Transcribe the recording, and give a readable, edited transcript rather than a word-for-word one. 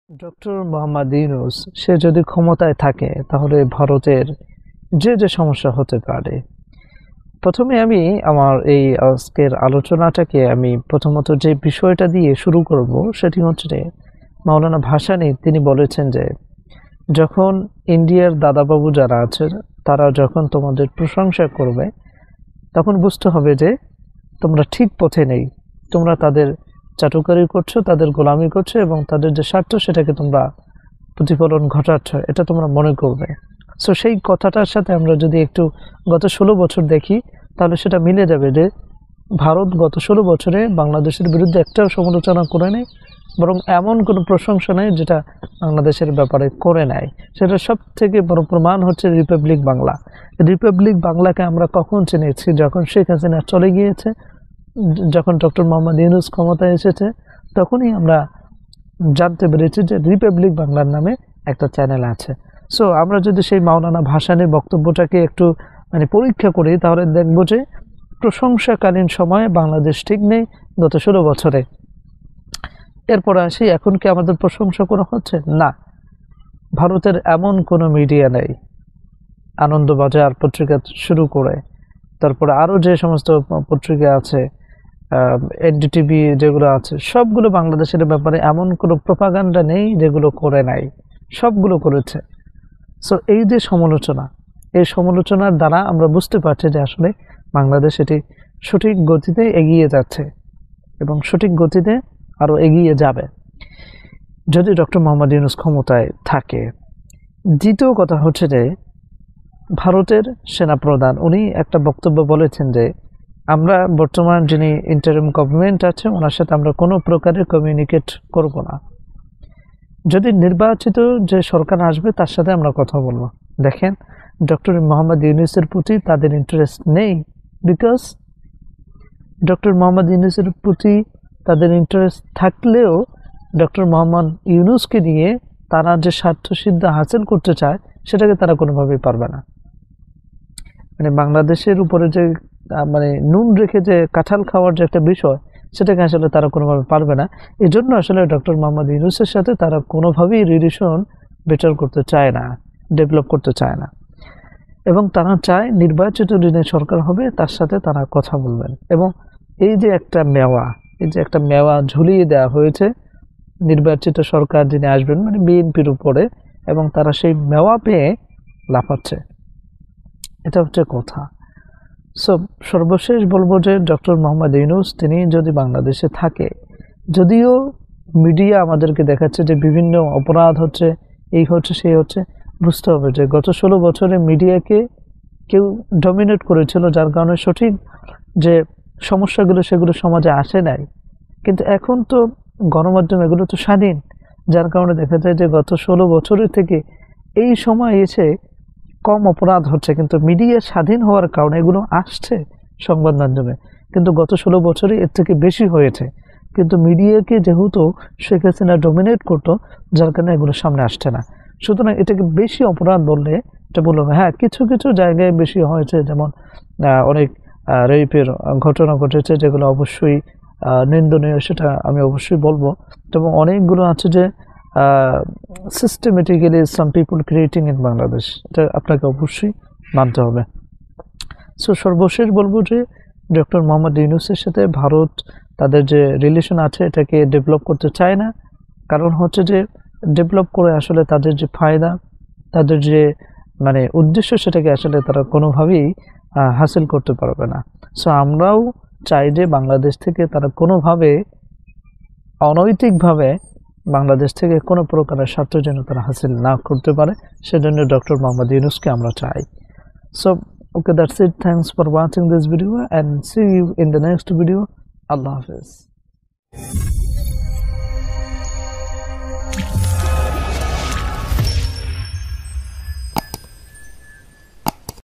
Doctor Mohammad Yunus সে যদি ক্ষমতায় থাকে তাহলে ভারতের যে সমস্যা হতে পারে। প্রথমে আমি আমার এই আজকের আলোচনাটাকে আমি প্রথমত যে বিষয়টা দিয়ে শুরু করব সেটি হচ্ছে যে মাওলানা ভাসানী তিনি বলেছেন যে যখন ইন্ডিয়ার দাদাবাবু যারা আছে তারা যখন তোমাদের প্রশংসা করবে তখন বুঝতে হবে যে তোমরা ঠিক পথে নেই, তোমরা তাদের চাটুকারি করছো, তাদের গোলামি করছো এবং তাদের যে স্বার্থ সেটাকে তোমরা প্রতিফলন ঘটাচ্ছ, এটা তোমরা মনে করবে। সো সেই কথাটার সাথে আমরা যদি একটু গত 16 বছর দেখি তাহলে সেটা মিলে যাবে যে ভারত গত 16 বছরে বাংলাদেশের বিরুদ্ধে একটাও সমালোচনা করে নেই, বরং এমন কোনো প্রশংসা নেই যেটা বাংলাদেশের ব্যাপারে করে নেয়। সেটা সব থেকে বড় প্রমাণ হচ্ছে রিপাবলিক বাংলা। রিপাবলিক বাংলাকে আমরা কখন চিনেছি? যখন শেখ হাসিনা চলে গিয়েছে, যখন ডক্টর মোহাম্মদ ইউনূস ক্ষমতায় এসেছে, তখনই আমরা জানতে পেরেছি যে রিপাবলিক বাংলার নামে একটা চ্যানেল আছে। সো আমরা যদি সেই মাওলানা ভাসানীর বক্তব্যটাকে একটু পরীক্ষা করি তাহলে দেখব যে প্রশংসাকালীন সময়ে বাংলাদেশ ঠিক নেই গত 16 বছরে। এরপর আসি, এখন কি আমাদের প্রশংসা করা হচ্ছে? না, ভারতের এমন কোনো মিডিয়া নেই, আনন্দবাজার পত্রিকা শুরু করে তারপরে আরও যে সমস্ত পত্রিকা আছে, এনডিটিভি যেগুলো আছে, সবগুলো বাংলাদেশের ব্যাপারে এমন কোনো প্রোপাগান্ডা নেই যেগুলো করে নাই, সবগুলো করেছে। সো এই যে সমালোচনা, এই সমালোচনার দ্বারা আমরা বুঝতে পারছি যে আসলে বাংলাদেশ এটি সঠিক গতিতে এগিয়ে যাচ্ছে এবং সঠিক গতিতে আরও এগিয়ে যাবে যদি ডক্টর মোহাম্মদ ইউনূস ক্ষমতায় থাকে। দ্বিতীয় কথা হচ্ছে যে ভারতের সেনাপ্রধান উনি একটা বক্তব্য বলেছেন যে আমরা বর্তমান যিনি ইন্টারিম গভর্নমেন্ট আছে ওনার সাথে আমরা কোনো প্রকারের কমিউনিকেট করব না, যদি নির্বাচিত যে সরকার আসবে তার সাথে আমরা কথা বলবো। দেখেন, ডক্টর মোহাম্মদ ইউনূসের প্রতি তাদের ইন্টারেস্ট নেই, বিকজ ডক্টর মোহাম্মদ ইউনূসের প্রতি তাদের ইন্টারেস্ট থাকলেও ডক্টর মোহাম্মদ ইউনূসকে নিয়ে তারা যে স্বার্থসিদ্ধি হাসিল করতে চায় সেটাকে তারা কোনোভাবেই পারবে না। বাংলাদেশের উপরে যে নুন রেখে যে কাঁঠাল খাওয়ার যে একটা বিষয়, সেটাকে আসলে তারা কোনোভাবে পারবে না। এই জন্য আসলে ডক্টর মোহাম্মদ ইউনূসের সাথে তারা কোনোভাবেই রিলেশন বেটার করতে চায় না, ডেভেলপ করতে চায় না, এবং তারা চায় নির্বাচিত যিনি সরকার হবে তার সাথে তারা কথা বলবেন। এবং এই যে একটা মেওয়া ঝুলিয়ে দেওয়া হয়েছে নির্বাচিত সরকার যিনি আসবেন বিএনপির উপরে, এবং তারা সেই মেওয়া পেয়ে লাফাচ্ছে, এটা হচ্ছে কথা। সো সর্বশেষ বলবো যে ডক্টর মোহাম্মদ ইউনূস তিনি যদি বাংলাদেশে থাকে, যদিও মিডিয়া আমাদেরকে দেখাচ্ছে যে বিভিন্ন অপরাধ হচ্ছে, এই হচ্ছে সেই হচ্ছে, বুঝতে হবে যে গত 16 বছরে মিডিয়াকে কেউ ডমিনেট করেছিল, যার কারণে সঠিক যে সমস্যাগুলো সেগুলো সমাজে আসে নাই। কিন্তু এখন তো গণমাধ্যম এগুলো তো স্বাধীন, যার কারণে দেখা যায় যে গত 16 বছরের থেকে এই সময় এসে কম অপরাধ হচ্ছে, কিন্তু মিডিয়া স্বাধীন হওয়ার কারণে এগুলো আসছে সংবাদ মাধ্যমে, কিন্তু গত 16 বছরে এর থেকে বেশি হয়েছে। কিন্তু মিডিয়াকে যেহেতু শেখ হাসিনা ডমিনেট করতো, যার কারণে এগুলো সামনে আসছে না। সুতরাং এটাকে বেশি অপরাধ বললে এটা বলবো হ্যাঁ, কিছু কিছু জায়গায় বেশি হয়েছে, যেমন অনেক রেপের ঘটনা ঘটেছে যেগুলো অবশ্যই নিন্দনীয়, সেটা আমি অবশ্যই বলবো। এবং অনেকগুলো আছে যে systematically some people creating in Bangladesh, এটা আপনাকে অবশ্যই মানতে হবে। সো সর্বশেষ বলবো যে ডক্টর মোহাম্মদ ইউনূসের সাথে ভারত তাদের যে রিলেশন আছে এটাকে ডেভেলপ করতে চায় না, কারণ হচ্ছে যে ডেভেলপ করে আসলে তাদের যে ফায়দা, তাদের যে উদ্দেশ্য, সেটাকে আসলে তারা কোনোভাবেই হাসিল করতে পারবে না। সো আমরাও চাই যে বাংলাদেশ থেকে তারা কোনোভাবে অনৈতিকভাবে বাংলাদেশ থেকে কোনো প্রকারের স্বার্থ যেন তারা হাসিল না করতে পারে, সেজন্য ডক্টর মোহাম্মদ ইউনূসকে আমরা চাই। So okay, that's it. Thanks for watching this video and see you in the next video. Allah Hafiz.